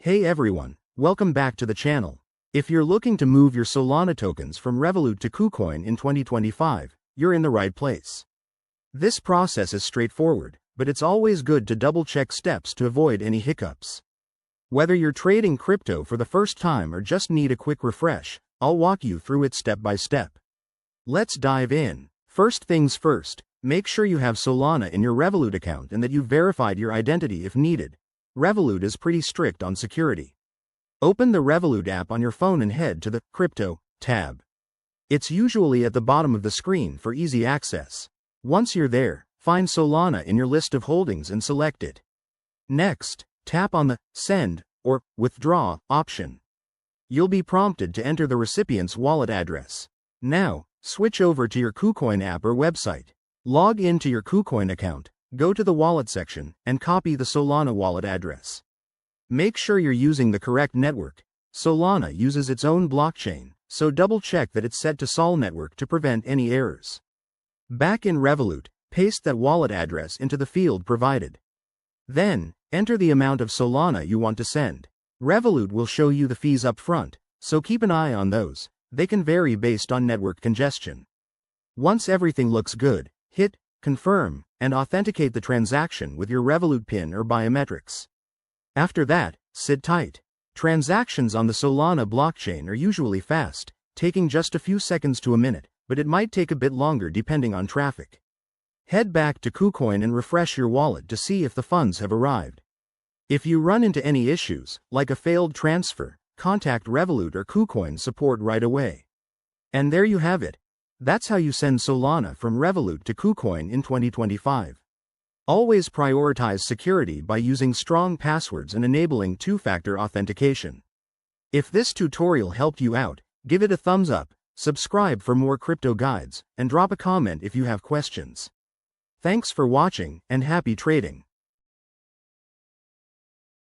Hey everyone, welcome back to the channel. If you're looking to move your Solana tokens from Revolut to Kucoin in 2025, you're in the right place. This process is straightforward, but it's always good to double-check steps to avoid any hiccups. Whether you're trading crypto for the first time or just need a quick refresh, I'll walk you through it step by step. Let's dive in. First things first, make sure you have Solana in your Revolut account and that you've verified your identity if needed. Revolut is pretty strict on security. Open the Revolut app on your phone and head to the Crypto tab. It's usually at the bottom of the screen for easy access. Once you're there, find Solana in your list of holdings and select it. Next, tap on the Send or Withdraw option. You'll be prompted to enter the recipient's wallet address. Now, switch over to your Kucoin app or website. Log into your Kucoin account, go to the Wallet section, and copy the Solana wallet address. Make sure you're using the correct network. Solana uses its own blockchain, so double-check that it's set to Sol network to prevent any errors. Back in Revolut, paste that wallet address into the field provided. Then, enter the amount of Solana you want to send. Revolut will show you the fees up front, so keep an eye on those. They can vary based on network congestion. Once everything looks good, hit Confirm and authenticate the transaction with your Revolut PIN or biometrics. After that, sit tight. Transactions on the Solana blockchain are usually fast, taking just a few seconds to a minute, but it might take a bit longer depending on traffic. Head back to Kucoin and refresh your wallet to see if the funds have arrived. If you run into any issues, like a failed transfer, contact Revolut or Kucoin support right away. And there you have it. That's how you send Solana from Revolut to Kucoin in 2025. Always prioritize security by using strong passwords and enabling two-factor authentication. If this tutorial helped you out, give it a thumbs up, subscribe for more crypto guides, and drop a comment if you have questions. Thanks for watching, and happy trading.